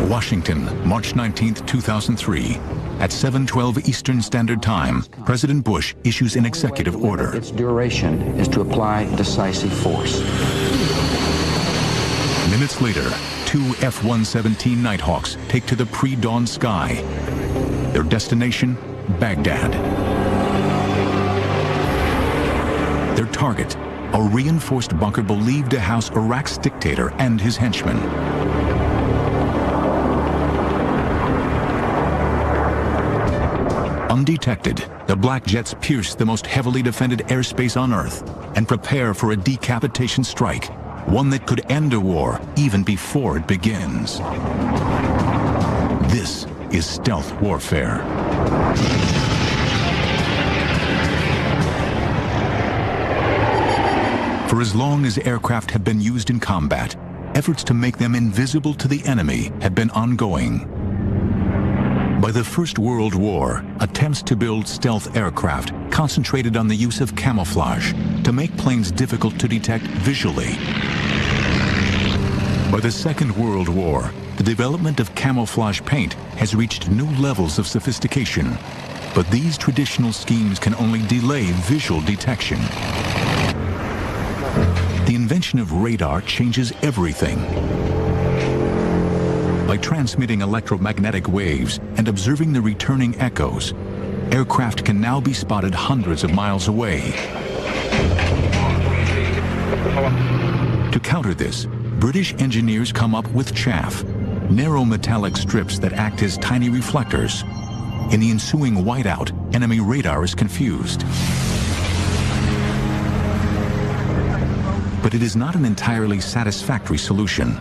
Washington, March 19, 2003. At 7:12 Eastern Standard Time, President Bush issues an executive order. Its duration is to apply decisive force. Minutes later, two F-117 Nighthawks take to the pre-dawn sky. Their destination, Baghdad. Their target, a reinforced bunker believed to house Iraq's dictator and his henchmen. Undetected, the black jets pierce the most heavily defended airspace on Earth and prepare for a decapitation strike, one that could end a war even before it begins. This is stealth warfare. For as long as aircraft have been used in combat, efforts to make them invisible to the enemy have been ongoing. By the First World War, attempts to build stealth aircraft concentrated on the use of camouflage to make planes difficult to detect visually. By the Second World War, the development of camouflage paint has reached new levels of sophistication, but these traditional schemes can only delay visual detection. The invention of radar changes everything. By transmitting electromagnetic waves and observing the returning echoes, aircraft can now be spotted hundreds of miles away. To counter this, British engineers come up with chaff, narrow metallic strips that act as tiny reflectors. In the ensuing whiteout, enemy radar is confused. But it is not an entirely satisfactory solution.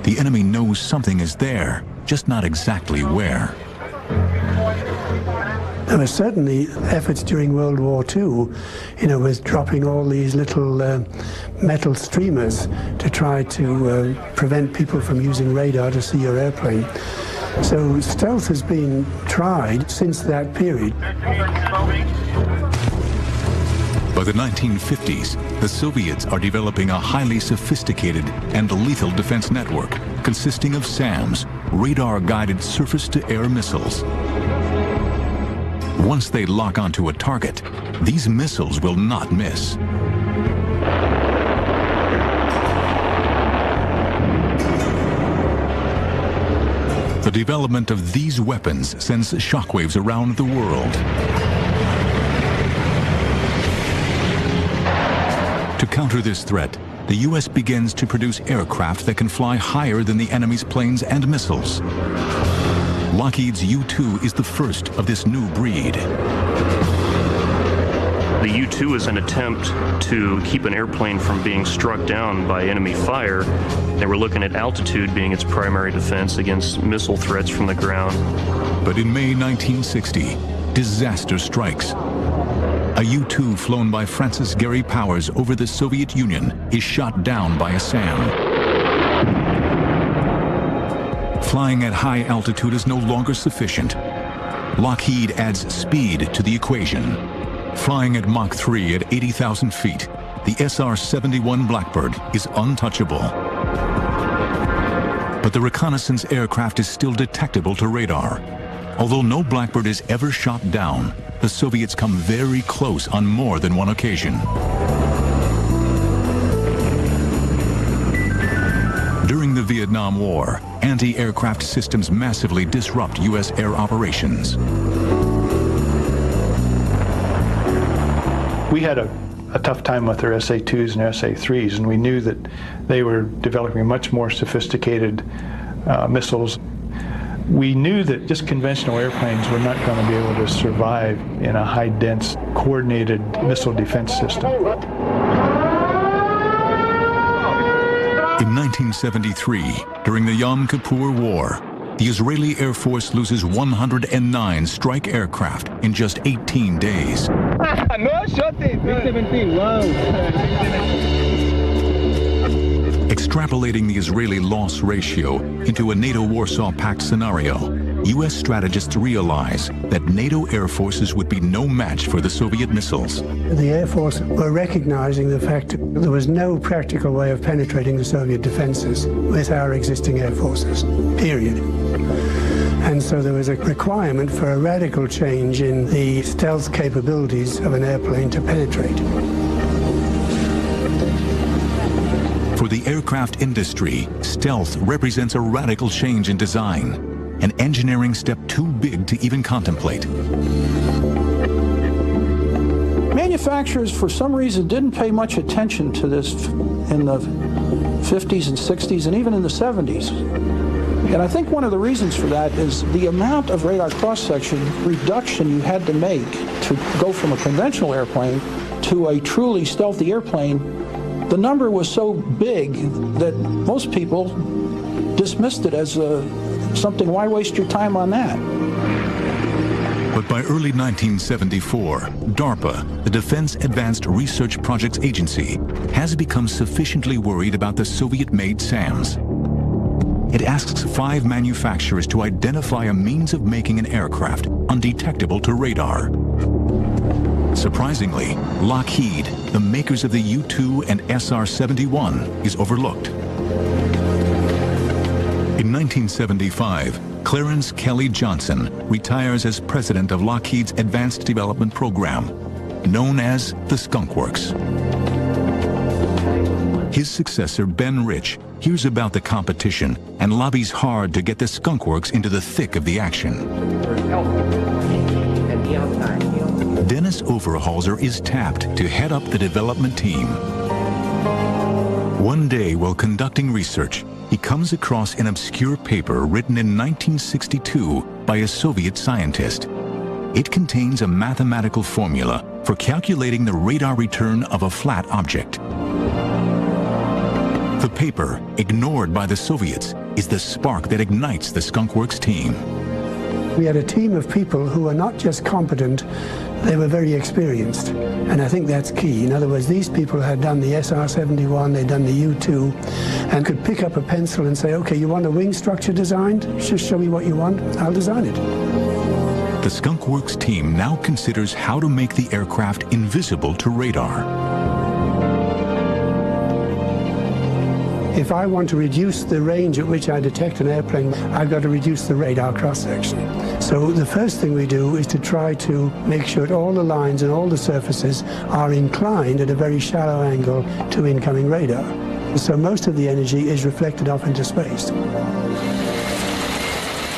The enemy knows something is there, just not exactly where. There were certainly efforts during World War II, with dropping all these little metal streamers to try to prevent people from using radar to see your airplane. So stealth has been tried since that period. By the 1950s, the Soviets are developing a highly sophisticated and lethal defense network consisting of SAMs, radar-guided surface-to-air missiles. Once they lock onto a target, these missiles will not miss. The development of these weapons sends shockwaves around the world. To counter this threat, the U.S. begins to produce aircraft that can fly higher than the enemy's planes and missiles. Lockheed's U-2 is the first of this new breed. The U-2 is an attempt to keep an airplane from being struck down by enemy fire. They were looking at altitude being its primary defense against missile threats from the ground. But in May 1960, disaster strikes. A U-2 flown by Francis Gary Powers over the Soviet Union is shot down by a SAM. Flying at high altitude is no longer sufficient. Lockheed adds speed to the equation. Flying at Mach 3 at 80,000 feet, the SR-71 Blackbird is untouchable. But the reconnaissance aircraft is still detectable to radar. Although no Blackbird is ever shot down, the Soviets come very close on more than one occasion. During the Vietnam War, anti-aircraft systems massively disrupt U.S. air operations. We had a tough time with their SA-2s and SA-3s, and we knew that they were developing much more sophisticated missiles. We knew that just conventional airplanes were not going to be able to survive in a high-dense, coordinated missile defense system. In 1973, during the Yom Kippur War, the Israeli Air Force loses 109 strike aircraft in just 18 days. Extrapolating the Israeli loss ratio into a NATO Warsaw Pact scenario, U.S. strategists realize that NATO air forces would be no match for the Soviet missiles. The Air Force were recognizing the fact that there was no practical way of penetrating the Soviet defenses with our existing air forces, period. And so there was a requirement for a radical change in the stealth capabilities of an airplane to penetrate. For the aircraft industry, stealth represents a radical change in design, an engineering step too big to even contemplate. Manufacturers, for some reason, didn't pay much attention to this in the 50s and 60s and even in the 70s. And I think one of the reasons for that is the amount of radar cross-section reduction you had to make to go from a conventional airplane to a truly stealthy airplane. The number was so big that most people dismissed it as something, why waste your time on that? But by early 1974, DARPA, the Defense Advanced Research Projects Agency, has become sufficiently worried about the Soviet-made SAMs. It asks 5 manufacturers to identify a means of making an aircraft undetectable to radar. Surprisingly, Lockheed, the makers of the U-2 and SR-71, is overlooked. In 1975, Clarence Kelly Johnson retires as president of Lockheed's Advanced Development Program, known as the Skunk Works. His successor, Ben Rich, hears about the competition and lobbies hard to get the Skunk Works into the thick of the action. Dennis Overhalser is tapped to head up the development team. One day, while conducting research, he comes across an obscure paper written in 1962 by a Soviet scientist. It contains a mathematical formula for calculating the radar return of a flat object. The paper, ignored by the Soviets, is the spark that ignites the Skunk Works team. We had a team of people who were not just competent, they were very experienced. And I think that's key. In other words, these people had done the SR-71, they'd done the U-2, and could pick up a pencil and say, okay, you want a wing structure designed? Just show me what you want, I'll design it. The Skunk Works team now considers how to make the aircraft invisible to radar. If I want to reduce the range at which I detect an airplane, I've got to reduce the radar cross-section. So the first thing we do is to try to make sure that all the lines and all the surfaces are inclined at a very shallow angle to incoming radar. So most of the energy is reflected off into space.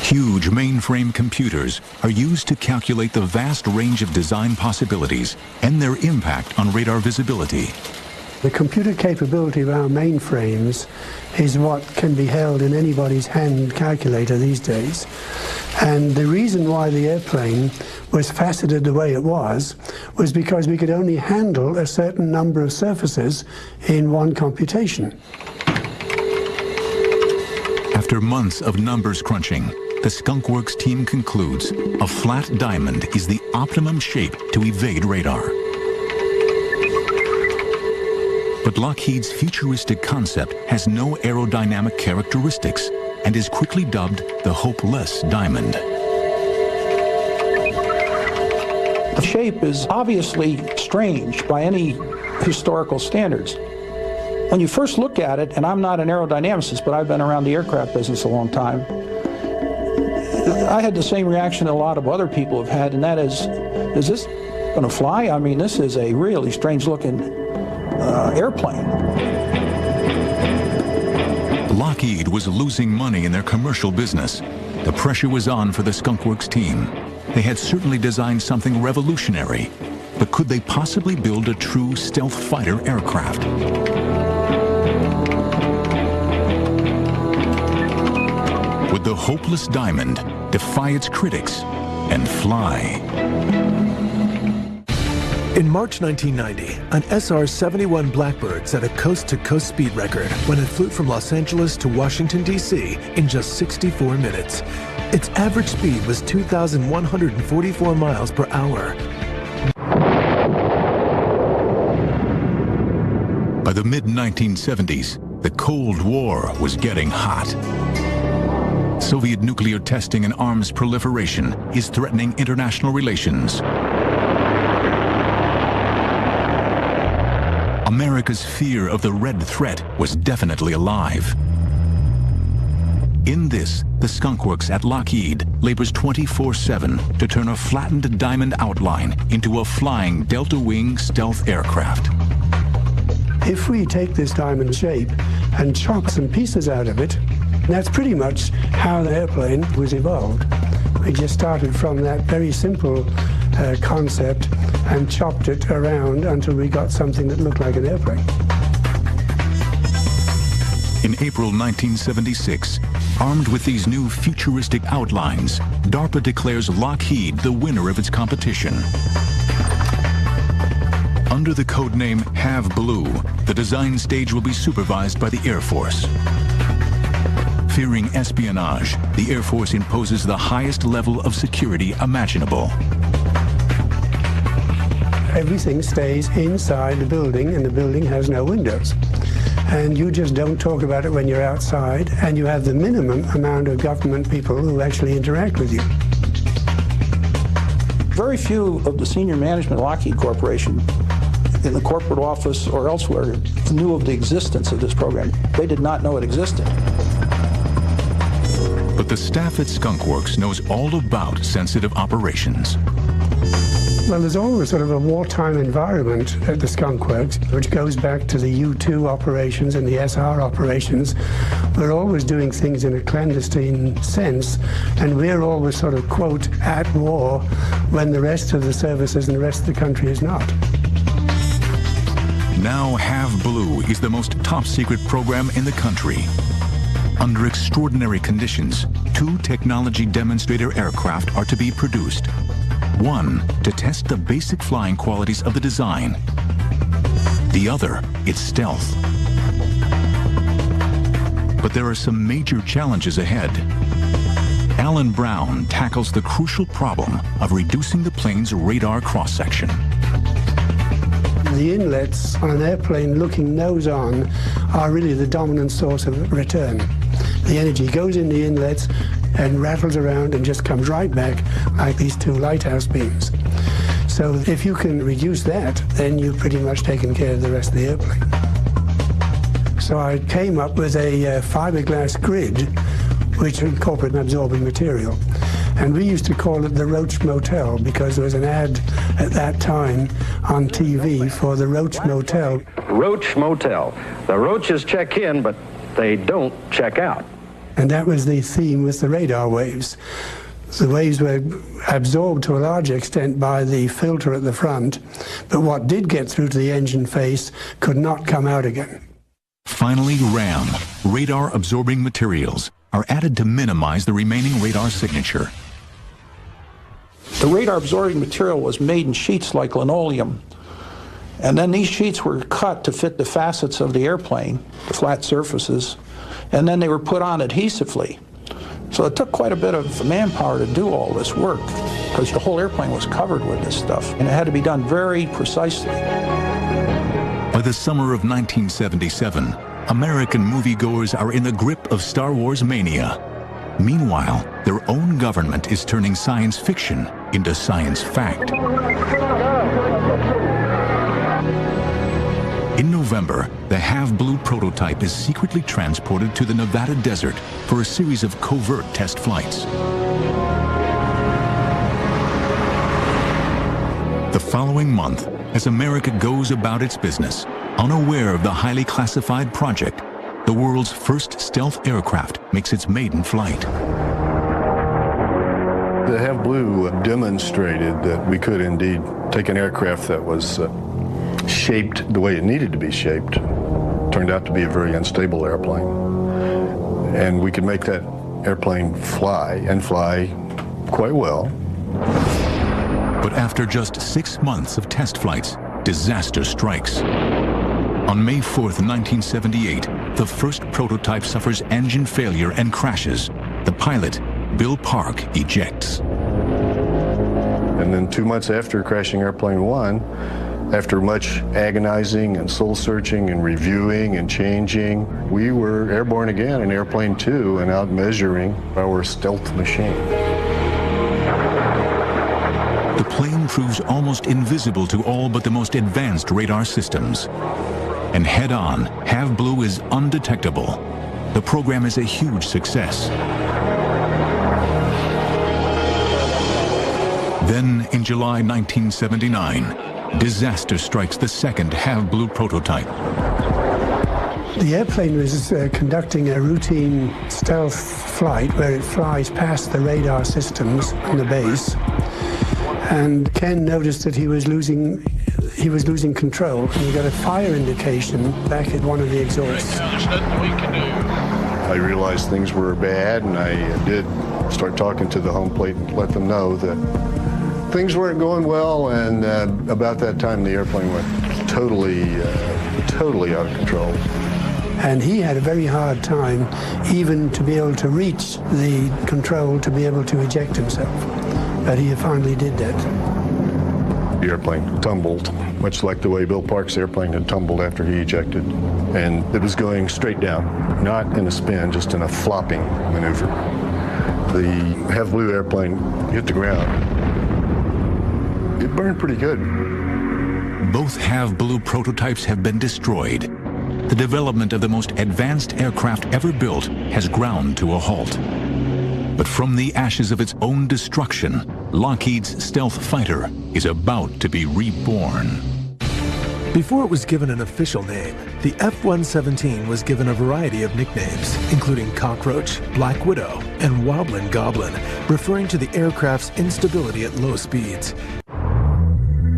Huge mainframe computers are used to calculate the vast range of design possibilities and their impact on radar visibility. The computer capability of our mainframes is what can be held in anybody's hand calculator these days. And the reason why the airplane was faceted the way it was because we could only handle a certain number of surfaces in one computation. After months of numbers crunching, the Skunk Works team concludes a flat diamond is the optimum shape to evade radar. But Lockheed's futuristic concept has no aerodynamic characteristics and is quickly dubbed the hopeless diamond. The shape is obviously strange by any historical standards. When you first look at it, and I'm not an aerodynamicist, but I've been around the aircraft business a long time, I had the same reaction a lot of other people have had, and that is this going to fly? I mean, this is a really strange-looking airplane. Lockheed was losing money in their commercial business. The pressure was on for the Skunk Works team. They had certainly designed something revolutionary, but could they possibly build a true stealth fighter aircraft? Would the hopeless diamond defy its critics and fly? In March 1990, an SR-71 Blackbird set a coast-to-coast speed record when it flew from Los Angeles to Washington, D.C. in just 64 minutes. Its average speed was 2,144 miles per hour. By the mid-1970s, the Cold War was getting hot. Soviet nuclear testing and arms proliferation is threatening international relations. America's fear of the Red Threat was definitely alive. In this, the Skunk Works at Lockheed labors 24/7 to turn a flattened diamond outline into a flying delta-wing stealth aircraft. If we take this diamond shape and chop some pieces out of it, that's pretty much how the airplane was evolved. We just started from that very simple concept and chopped it around until we got something that looked like an airplane. In April 1976, armed with these new futuristic outlines, DARPA declares Lockheed the winner of its competition. Under the codename Have Blue, the design stage will be supervised by the Air Force. Fearing espionage, the Air Force imposes the highest level of security imaginable. Everything stays inside the building, and the building has no windows. And you just don't talk about it when you're outside, and you have the minimum amount of government people who actually interact with you. Very few of the senior management of Lockheed Corporation in the corporate office or elsewhere knew of the existence of this program. They did not know it existed. But the staff at Skunk Works knows all about sensitive operations. Well, there's always sort of a wartime environment at the Skunk Works, which goes back to the U-2 operations and the SR operations. We're always doing things in a clandestine sense, and we're always sort of, quote, at war when the rest of the services and the rest of the country is not. Now Have Blue is the most top-secret program in the country. Under extraordinary conditions, 2 technology demonstrator aircraft are to be produced. One, to test the basic flying qualities of the design. The other, its stealth. But there are some major challenges ahead. Alan Brown tackles the crucial problem of reducing the plane's radar cross-section. The inlets on an airplane looking nose-on are really the dominant source of return. The energy goes in the inlets and rattles around and just comes right back like these 2 lighthouse beams. So if you can reduce that, then you've pretty much taken care of the rest of the airplane. So I came up with a fiberglass grid which incorporated an absorbing material. And we used to call it the Roach Motel because there was an ad at that time on TV for the Roach Motel. Roach Motel. The roaches check in, but they don't check out. And that was the theme with the radar waves. The waves were absorbed to a large extent by the filter at the front, but what did get through to the engine face could not come out again. Finally, RAM, radar-absorbing materials, are added to minimize the remaining radar signature. The radar-absorbing material was made in sheets like linoleum, and then these sheets were cut to fit the facets of the airplane, the flat surfaces, and then they were put on adhesively. So it took quite a bit of manpower to do all this work because the whole airplane was covered with this stuff, and it had to be done very precisely. By the summer of 1977, American moviegoers are in the grip of Star Wars mania. Meanwhile, their own government is turning science fiction into science fact. In November, the Have Blue prototype is secretly transported to the Nevada desert for a series of covert test flights. The following month, as America goes about its business, unaware of the highly classified project, the world's first stealth aircraft makes its maiden flight. The Have Blue demonstrated that we could indeed take an aircraft that was shaped the way it needed to be shaped. Turned out to be a very unstable airplane. And we could make that airplane fly, and fly quite well. But after just 6 months of test flights, disaster strikes. On May 4th, 1978, the first prototype suffers engine failure and crashes. The pilot, Bill Park, ejects. And then 2 months after crashing Airplane 1, After much agonizing and soul-searching and reviewing and changing, we were airborne again in Airplane 2 and out measuring our stealth machine. The plane proves almost invisible to all but the most advanced radar systems. And head-on, Have Blue is undetectable. The program is a huge success. Then, in July 1979, disaster strikes the second Have Blue prototype. The airplane was conducting a routine stealth flight where it flies past the radar systems on the base. And Ken noticed that he was losing control, and he got a fire indication back at one of the exhausts. There's nothing we can do. I realized things were bad, and I did start talking to the home plate and let them know that things weren't going well, and about that time the airplane went totally out of control. And he had a very hard time even to be able to reach the control to be able to eject himself. But he finally did that. The airplane tumbled, much like the way Bill Park's airplane had tumbled after he ejected. And it was going straight down, not in a spin, just in a flopping maneuver. The Have Blue airplane hit the ground. It burned pretty good. Both Have Blue prototypes have been destroyed. The development of the most advanced aircraft ever built has ground to a halt. But from the ashes of its own destruction, Lockheed's stealth fighter is about to be reborn. Before it was given an official name, the F-117 was given a variety of nicknames, including Cockroach, Black Widow, and Wobbling Goblin, referring to the aircraft's instability at low speeds.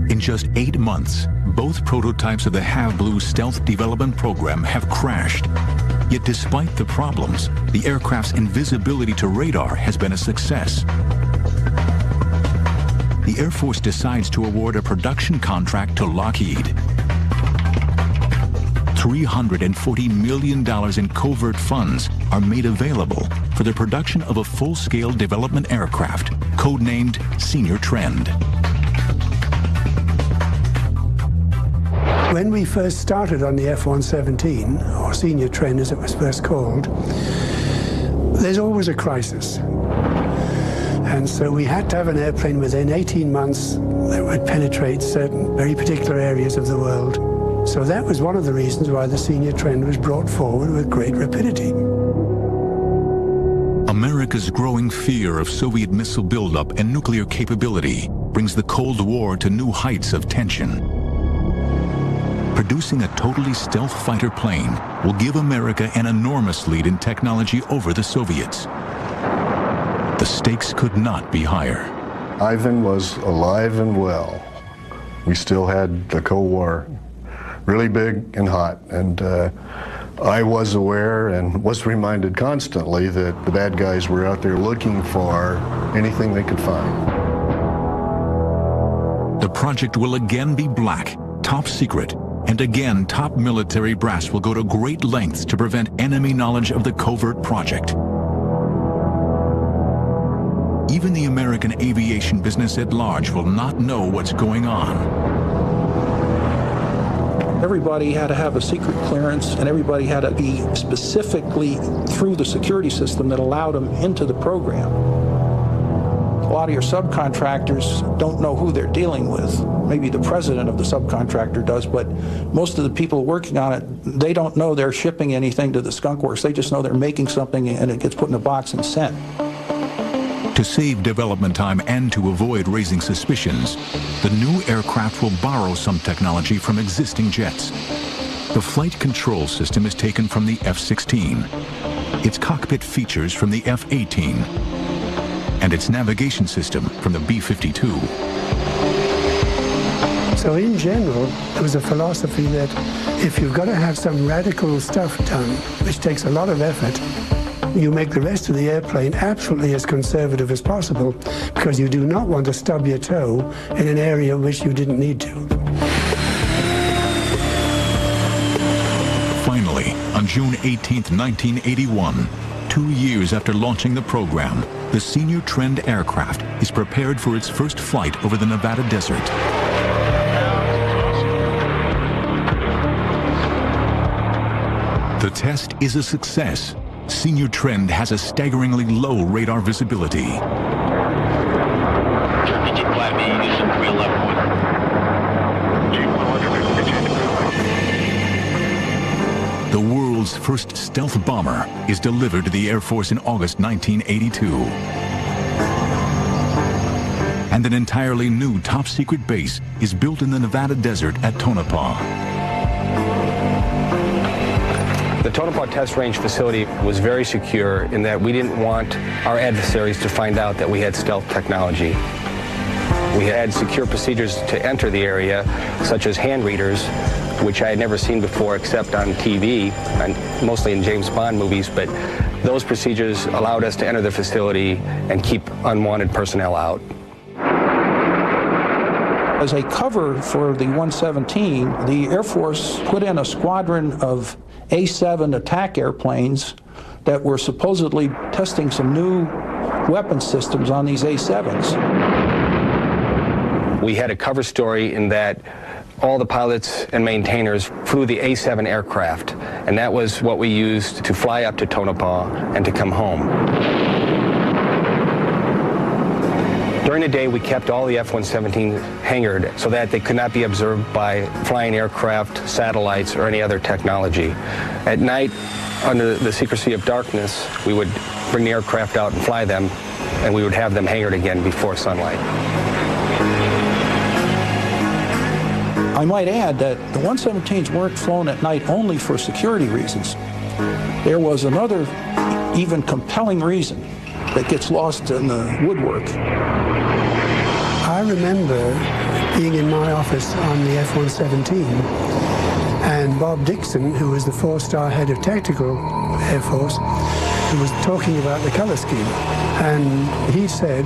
In just 8 months, both prototypes of the Have Blue stealth development program have crashed. Yet despite the problems, the aircraft's invisibility to radar has been a success. The Air Force decides to award a production contract to Lockheed. $340 million in covert funds are made available for the production of a full-scale development aircraft, codenamed Senior Trend. When we first started on the F-117, or Senior Trend as it was first called, there's always a crisis. And so we had to have an airplane within 18 months that would penetrate certain very particular areas of the world. So that was one of the reasons why the Senior Trend was brought forward with great rapidity. America's growing fear of Soviet missile buildup and nuclear capability brings the Cold War to new heights of tension. Producing a totally stealth fighter plane will give America an enormous lead in technology over the Soviets. The stakes could not be higher. Ivan was alive and well. We still had the Cold War really big and hot, and I was aware and was reminded constantly that the bad guys were out there looking for anything they could find. The project will again be black, top secret, and again top military brass will go to great lengths to prevent enemy knowledge of the covert project. Even the American aviation business at large will not know what's going on. Everybody had to have a secret clearance, and everybody had to be specifically through the security system that allowed them into the program. A lot of your subcontractors don't know who they're dealing with. Maybe the president of the subcontractor does, but most of the people working on it, they don't know they're shipping anything to the Skunk Works. They just know they're making something and it gets put in a box and sent. To save development time and to avoid raising suspicions, the new aircraft will borrow some technology from existing jets. The flight control system is taken from the F-16, its cockpit features from the F-18, and its navigation system from the B-52. So in general, there was a philosophy that if you've got to have some radical stuff done, which takes a lot of effort, you make the rest of the airplane absolutely as conservative as possible, because you do not want to stub your toe in an area which you didn't need to. Finally, on June 18, 1981, 2 years after launching the program, the Senior Trend aircraft is prepared for its first flight over the Nevada desert. The test is a success. Senior Trend has a staggeringly low radar visibility. The world's first stealth bomber is delivered to the Air Force in August 1982. And an entirely new top-secret base is built in the Nevada desert at Tonopah. The Tonopah Test Range facility was very secure in that we didn't want our adversaries to find out that we had stealth technology. We had secure procedures to enter the area, such as hand readers, which I had never seen before except on TV, and mostly in James Bond movies, but those procedures allowed us to enter the facility and keep unwanted personnel out. As a cover for the 117, the Air Force put in a squadron of A-7 attack airplanes that were supposedly testing some new weapon systems on these A-7s. We had a cover story in that all the pilots and maintainers flew the A-7 aircraft, and that was what we used to fly up to Tonopah and to come home. During the day, we kept all the F-117 hangared so that they could not be observed by flying aircraft, satellites, or any other technology. At night, under the secrecy of darkness, we would bring the aircraft out and fly them, and we would have them hangared again before sunlight. I might add that the 117s weren't flown at night only for security reasons. There was another, even compelling reason that gets lost in the woodwork. I remember being in my office on the F-117, and Bob Dixon, who was the four-star head of tactical Air Force, who was talking about the color scheme. And he said,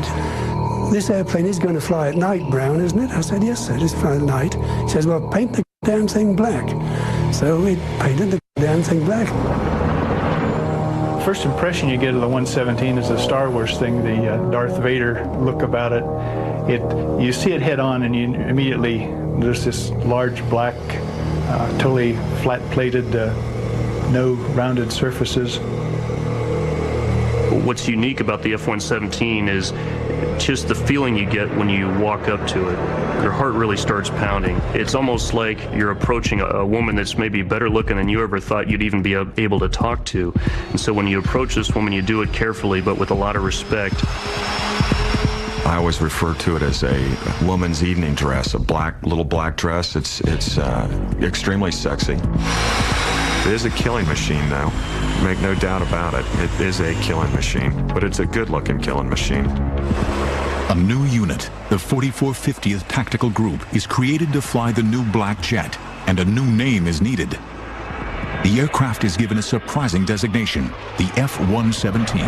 "This airplane is going to fly at night, Brown, isn't it?" I said, "Yes, sir, it's flying at night." He says, "Well, paint the damn thing black." So we painted the damn thing black. First impression you get of the 117 is the Star Wars thing, the Darth Vader look about it. You see it head on, and you immediately, there's this large black, totally flat-plated, no rounded surfaces. What's unique about the F-117 is just the feeling you get when you walk up to it. Your heart really starts pounding. It's almost like you're approaching a woman that's maybe better looking than you ever thought you'd even be able to talk to. And so when you approach this woman, you do it carefully, but with a lot of respect. I always refer to it as a woman's evening dress, a little black dress. It's extremely sexy. It is a killing machine, though. Make no doubt about it. It is a killing machine, but it's a good-looking killing machine. A new unit, the 4450th Tactical Group, is created to fly the new black jet, and a new name is needed. The aircraft is given a surprising designation, the F-117.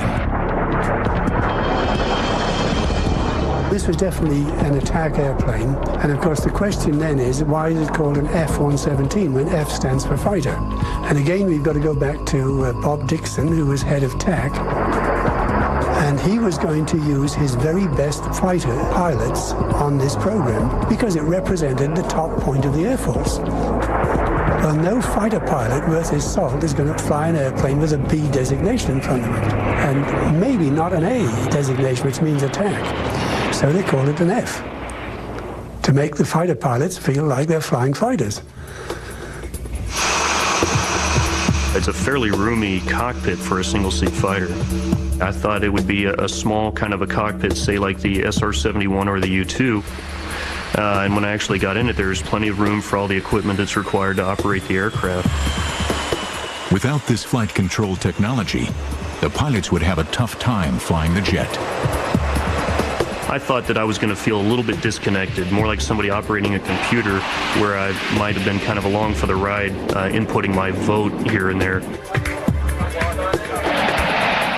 This was definitely an attack airplane, and of course the question then is, why is it called an F-117 when F stands for fighter? And again, we've got to go back to Bob Dixon, who was head of TAC, and he was going to use his very best fighter pilots on this program because it represented the top point of the Air Force. Well, no fighter pilot worth his salt is going to fly an airplane with a B designation in front of it, and maybe not an A designation, which means attack. So they called it an F, to make the fighter pilots feel like they're flying fighters. It's a fairly roomy cockpit for a single-seat fighter. I thought it would be a small kind of a cockpit, say like the SR-71 or the U-2. And when I actually got in it, there's plenty of room for all the equipment that's required to operate the aircraft. Without this flight control technology, the pilots would have a tough time flying the jet. I thought that I was going to feel a little bit disconnected, more like somebody operating a computer where I might have been kind of along for the ride, inputting my vote here and there.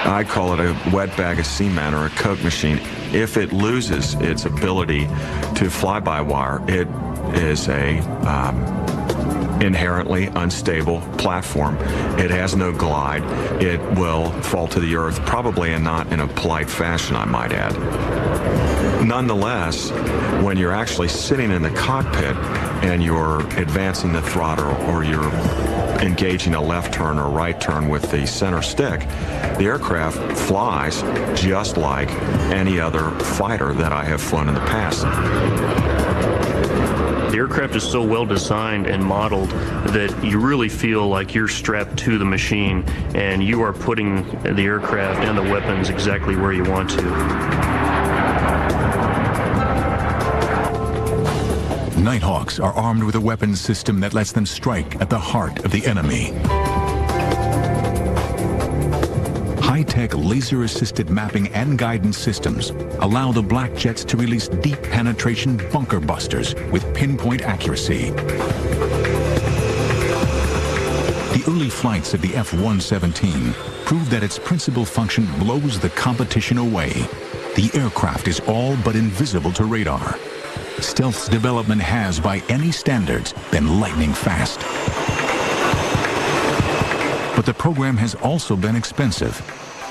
I call it a wet bag of cement or a Coke machine. If it loses its ability to fly by wire, it is a inherently unstable platform. It has no glide. It will fall to the earth, probably and not in a polite fashion, I might add. Nonetheless, when you're actually sitting in the cockpit and you're advancing the throttle or you're engaging a left turn or right turn with the center stick, the aircraft flies just like any other fighter that I have flown in the past. The aircraft is so well designed and modeled that you really feel like you're strapped to the machine and you are putting the aircraft and the weapons exactly where you want to. Nighthawks are armed with a weapons system that lets them strike at the heart of the enemy. High-tech laser-assisted mapping and guidance systems allow the black jets to release deep penetration bunker busters with pinpoint accuracy. The early flights of the F-117 proved that its principal function blows the competition away. The aircraft is all but invisible to radar. Stealth's development has, by any standards, been lightning fast. But the program has also been expensive.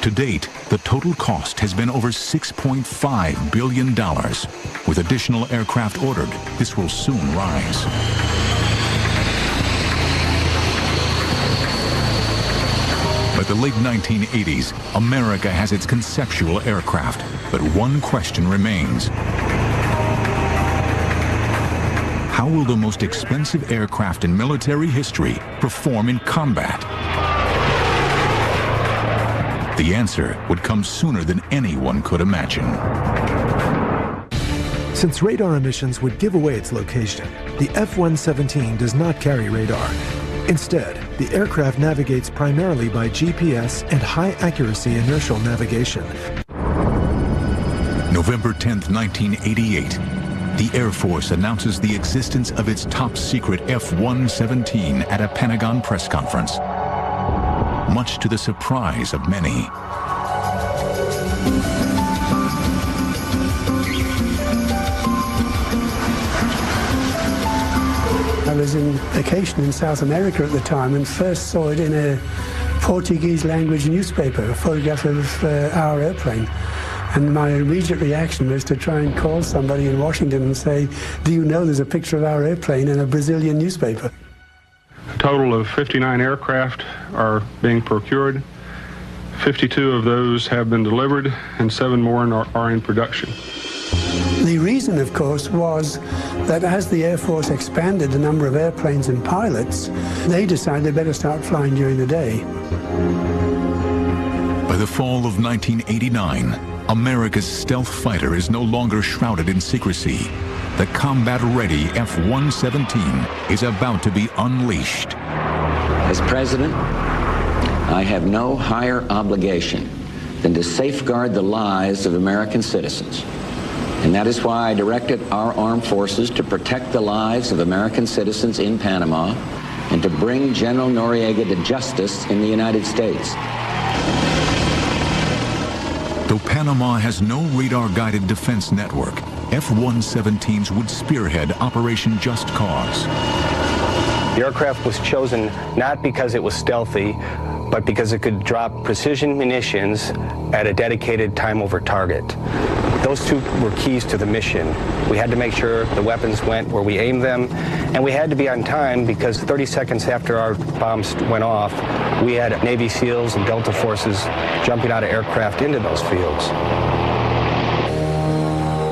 To date, the total cost has been over $6.5 billion. With additional aircraft ordered, this will soon rise. By the late 1980s, America has its conceptual aircraft, but one question remains. How will the most expensive aircraft in military history perform in combat? The answer would come sooner than anyone could imagine. Since radar emissions would give away its location, the F-117 does not carry radar. Instead, the aircraft navigates primarily by GPS and high-accuracy inertial navigation. November 10th, 1988. The Air Force announces the existence of its top-secret F-117 at a Pentagon press conference, much to the surprise of many. I was on vacation in South America at the time and first saw it in a Portuguese language newspaper, a photograph of our airplane. And my immediate reaction was to try and call somebody in Washington and say, do you know there's a picture of our airplane in a Brazilian newspaper? A total of 59 aircraft are being procured. 52 of those have been delivered and 7 more are in production. The reason, of course, was that as the Air Force expanded the number of airplanes and pilots, they decided they better start flying during the day. By the fall of 1989, America's stealth fighter is no longer shrouded in secrecy. The combat-ready F-117 is about to be unleashed. As president, I have no higher obligation than to safeguard the lives of American citizens. And that is why I directed our armed forces to protect the lives of American citizens in Panama and to bring General Noriega to justice in the United States. Though Panama has no radar-guided defense network, F-117s would spearhead Operation Just Cause. The aircraft was chosen not because it was stealthy, but because it could drop precision munitions at a dedicated time over target. Those two were keys to the mission. We had to make sure the weapons went where we aimed them, and we had to be on time because 30 seconds after our bombs went off, we had Navy SEALs and Delta forces jumping out of aircraft into those fields.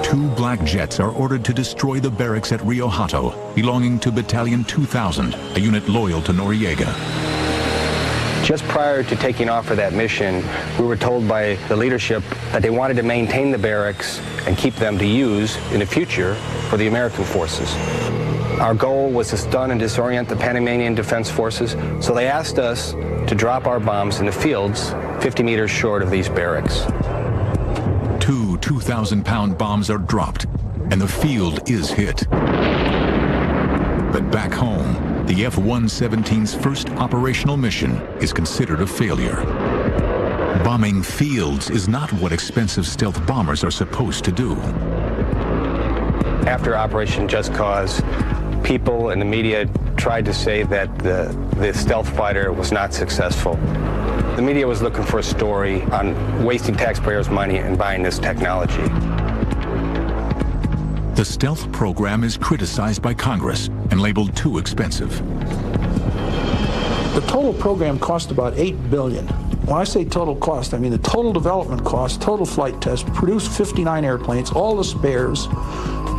2 black jets are ordered to destroy the barracks at Rio Hato, belonging to Battalion 2000, a unit loyal to Noriega. Just prior to taking off for that mission, we were told by the leadership that they wanted to maintain the barracks and keep them to use in the future for the American forces. Our goal was to stun and disorient the Panamanian Defense Forces, so they asked us to drop our bombs in the fields 50 meters short of these barracks. 2 2,000-pound bombs are dropped, and the field is hit. But back home, the F-117's first operational mission is considered a failure. Bombing fields is not what expensive stealth bombers are supposed to do. After Operation Just Cause, people in the media tried to say that the stealth fighter was not successful. The media was looking for a story on wasting taxpayers' money and buying this technology. The stealth program is criticized by Congress and labeled too expensive. The total program cost about $8 billion. When I say total cost, I mean the total development cost, total flight test, produced 59 airplanes, all the spares.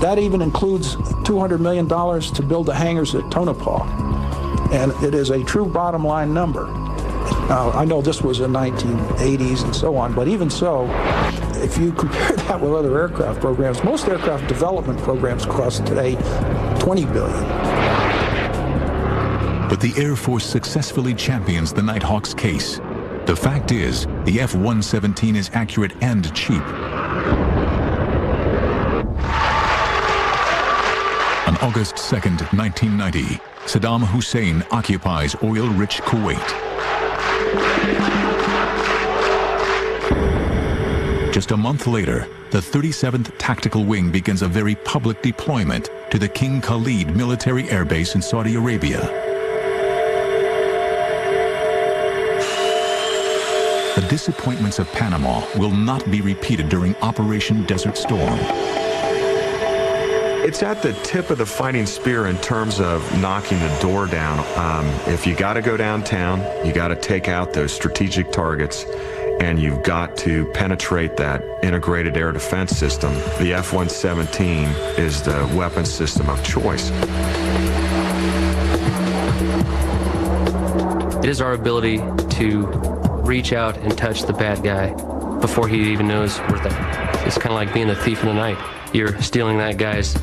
That even includes $200 million to build the hangars at Tonopah. And it is a true bottom line number. Now, I know this was the 1980s and so on, but even so, if you compare that with other aircraft programs, most aircraft development programs cost today $20 billion. But the Air Force successfully champions the Nighthawk's case. The fact is, the F-117 is accurate and cheap. On August 2nd, 1990, Saddam Hussein occupies oil-rich Kuwait. Just a month later, the 37th Tactical Wing begins a very public deployment to the King Khalid military airbase in Saudi Arabia. The disappointments of Panama will not be repeated during Operation Desert Storm. It's at the tip of the fighting spear in terms of knocking the door down. If you got to go downtown, you got to take out those strategic targets, and you've got to penetrate that integrated air defense system. The F-117 is the weapon system of choice. It is our ability to reach out and touch the bad guy before he even knows we're there. It's kind of like being a thief in the night. You're stealing that guy's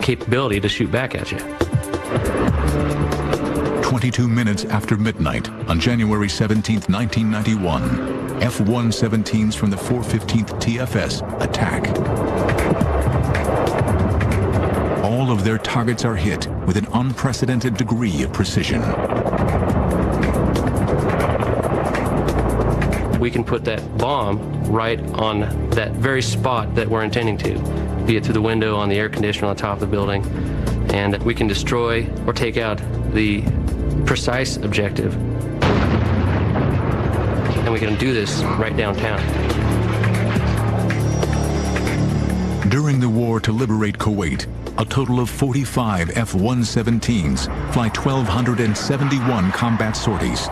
capability to shoot back at you. 22 minutes after midnight on January 17, 1991, F-117s from the 415th TFS attack. All of their targets are hit with an unprecedented degree of precision. We can put that bomb right on that very spot that we're intending to, be it through the window, on the air conditioner on the top of the building, and we can destroy or take out the precise objective. And we can do this right downtown. During the war to liberate Kuwait, a total of 45 F-117s fly 1,271 combat sorties,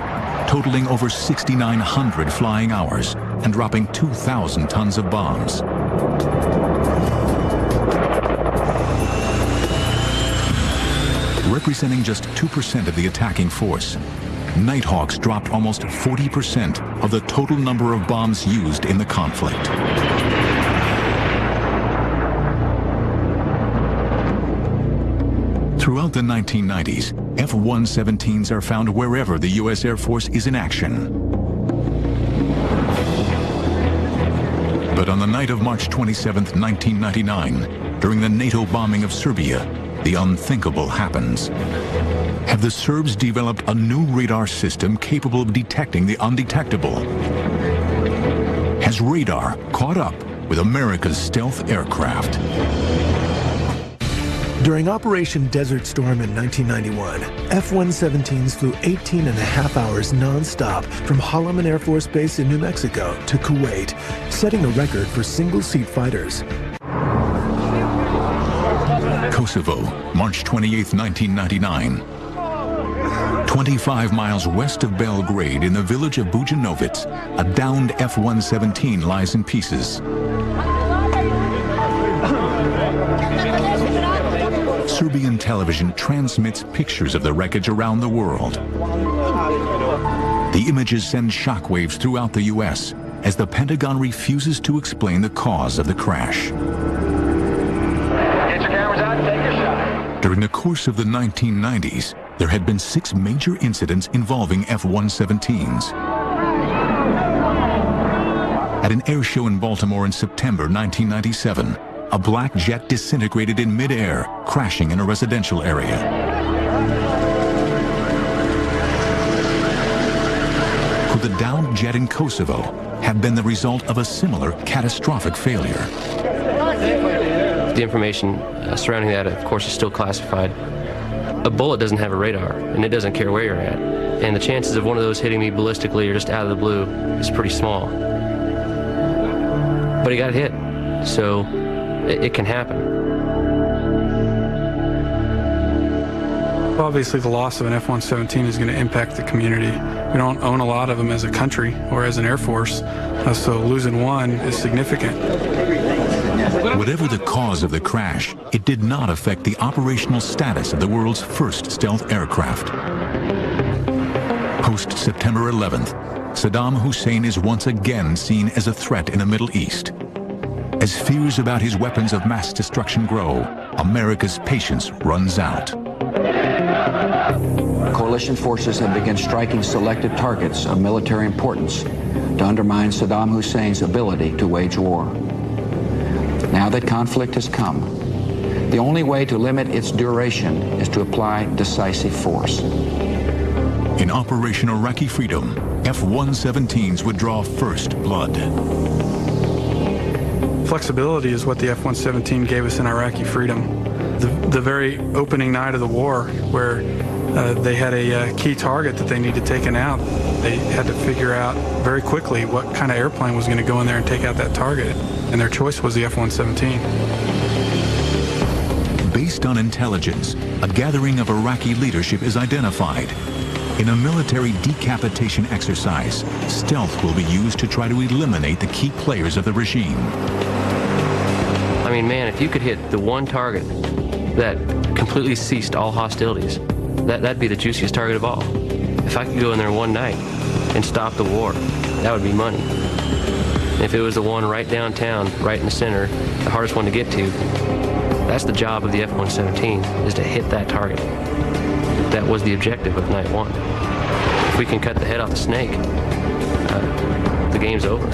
totaling over 6,900 flying hours and dropping 2,000 tons of bombs. Representing just 2% of the attacking force, Nighthawks dropped almost 40% of the total number of bombs used in the conflict. Throughout the 1990s, F-117s are found wherever the U.S. Air Force is in action. But on the night of March 27, 1999, during the NATO bombing of Serbia, the unthinkable happens. Have the Serbs developed a new radar system capable of detecting the undetectable? Has radar caught up with America's stealth aircraft? During Operation Desert Storm in 1991, F-117s flew 18 and a half hours non-stop from Holloman Air Force Base in New Mexico to Kuwait, setting a record for single-seat fighters. Kosovo, March 28, 1999. 25 miles west of Belgrade in the village of Bujanovac, a downed F-117 lies in pieces. Serbian television transmits pictures of the wreckage around the world. The images send shockwaves throughout the U.S. as the Pentagon refuses to explain the cause of the crash. Get your cameras out and take your shot. During the course of the 1990s, there had been 6 major incidents involving F-117s. At an air show in Baltimore in September 1997, a black jet disintegrated in midair, crashing in a residential area. Could the downed jet in Kosovo have been the result of a similar catastrophic failure? The information surrounding that, of course, is still classified. A bullet doesn't have a radar, and it doesn't care where you're at. And the chances of one of those hitting me ballistically or just out of the blue is pretty small. But he got hit, so it can happen. Obviously, the loss of an F-117 is going to impact the community. We don't own a lot of them as a country or as an Air Force, so losing one is significant. Whatever the cause of the crash, it did not affect the operational status of the world's first stealth aircraft. Post-September 11th, Saddam Hussein is once again seen as a threat in the Middle East. As fears about his weapons of mass destruction grow, America's patience runs out. Coalition forces have begun striking selected targets of military importance to undermine Saddam Hussein's ability to wage war. Now that conflict has come, the only way to limit its duration is to apply decisive force. In Operation Iraqi Freedom, F-117s would draw first blood. Flexibility is what the F-117 gave us in Iraqi Freedom. The very opening night of the war, where they had a key target that they needed taken out, they had to figure out very quickly what kind of airplane was going to go in there and take out that target, and their choice was the F-117. Based on intelligence, a gathering of Iraqi leadership is identified. In a military decapitation exercise, stealth will be used to try to eliminate the key players of the regime. I mean, man, if you could hit the one target that completely ceased all hostilities, that'd be the juiciest target of all. If I could go in there one night and stop the war, that would be money. If it was the one right downtown, right in the center, the hardest one to get to, that's the job of the F-117, is to hit that target. That was the objective of night one. If we can cut the head off the snake, the game's over.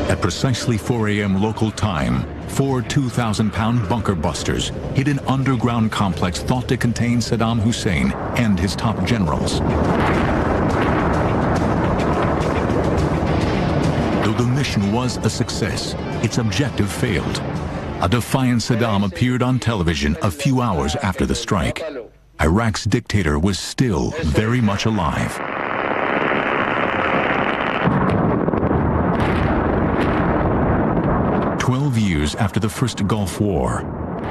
At precisely 4 a.m. local time, 4 2,000-pound bunker busters hit an underground complex thought to contain Saddam Hussein and his top generals. Though the mission was a success, its objective failed. A defiant Saddam appeared on television a few hours after the strike. Iraq's dictator was still very much alive. Years after the first Gulf War,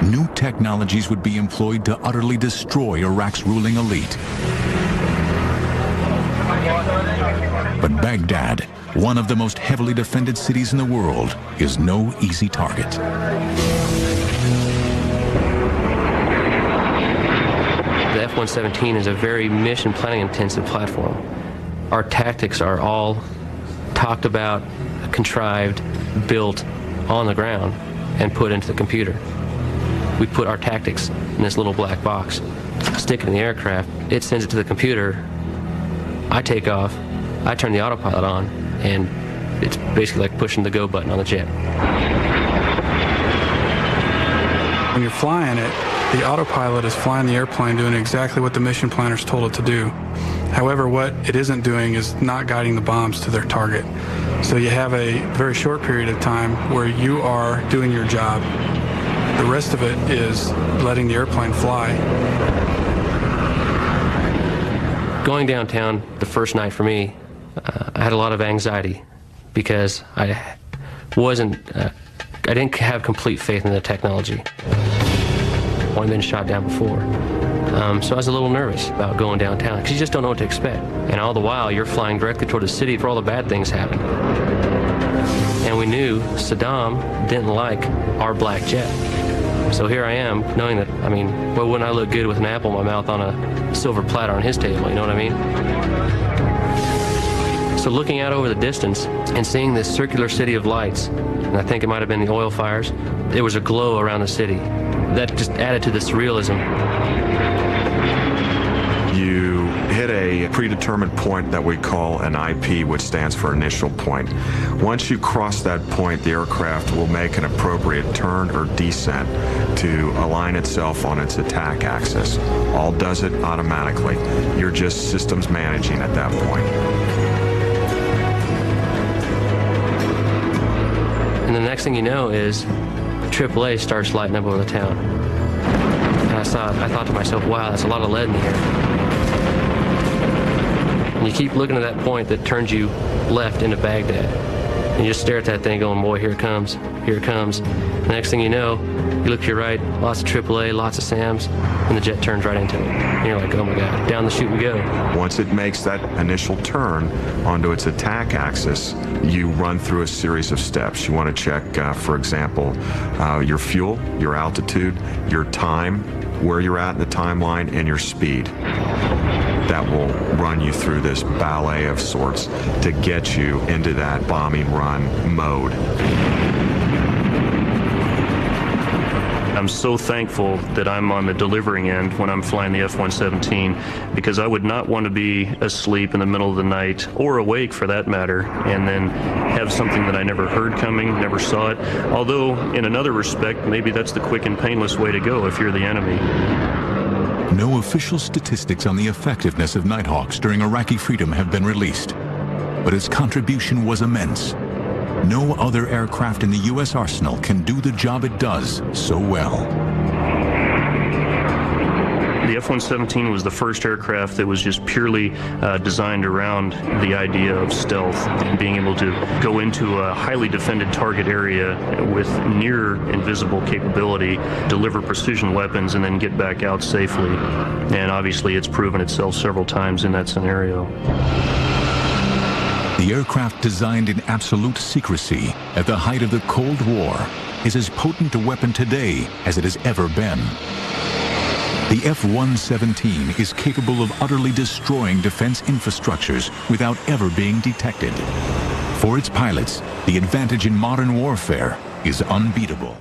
new technologies would be employed to utterly destroy Iraq's ruling elite. But Baghdad, one of the most heavily defended cities in the world, is no easy target. The F-117 is a very mission planning intensive platform. Our tactics are all talked about, contrived, built on the ground and put into the computer. We put our tactics in this little black box, stick it in the aircraft, it sends it to the computer, I take off, I turn the autopilot on, and it's basically like pushing the go button on the jet. When you're flying it, the autopilot is flying the airplane doing exactly what the mission planners told it to do. However, what it isn't doing is not guiding the bombs to their target. So you have a very short period of time where you are doing your job. The rest of it is letting the airplane fly. Going downtown the first night for me, I had a lot of anxiety because I didn't have complete faith in the technology. I'd only been shot down before. So I was a little nervous about going downtown because you just don't know what to expect. And all the while, you're flying directly toward the city where all the bad things happen. And we knew Saddam didn't like our black jet. So here I am, knowing that, I mean, well, wouldn't I look good with an apple in my mouth on a silver platter on his table, you know what I mean? So looking out over the distance and seeing this circular city of lights, and I think it might have been the oil fires, there was a glow around the city. That just added to the surrealism. You hit a predetermined point that we call an IP, which stands for initial point. Once you cross that point, the aircraft will make an appropriate turn or descent to align itself on its attack axis. All does it automatically. You're just systems managing at that point. And the next thing you know is AAA starts lighting up over the town. And I thought to myself, wow, that's a lot of lead in the air. And you keep looking at that point that turns you left into Baghdad. And you just stare at that thing going, boy, here it comes, here it comes. The next thing you know, you look to your right, lots of AAA, lots of SAMs, and the jet turns right into it. And you're like, oh my God, down the chute we go. Once it makes that initial turn onto its attack axis, you run through a series of steps. You want to check, for example, your fuel, your altitude, your time, where you're at in the timeline, and your speed. That will run you through this ballet of sorts to get you into that bombing run mode. I'm so thankful that I'm on the delivering end when I'm flying the F-117, because I would not want to be asleep in the middle of the night, or awake for that matter, and then have something that I never heard coming, never saw it. Although, in another respect, maybe that's the quick and painless way to go if you're the enemy. No official statistics on the effectiveness of Nighthawks during Iraqi freedom have been released, but its contribution was immense. No other aircraft in the U.S. arsenal can do the job it does so well. The F-117 was the first aircraft that was just purely designed around the idea of stealth and being able to go into a highly defended target area with near invisible capability, deliver precision weapons, and then get back out safely. And obviously it's proven itself several times in that scenario. The aircraft, designed in absolute secrecy at the height of the Cold War, is as potent a weapon today as it has ever been. The F-117 is capable of utterly destroying defense infrastructures without ever being detected. For its pilots, the advantage in modern warfare is unbeatable.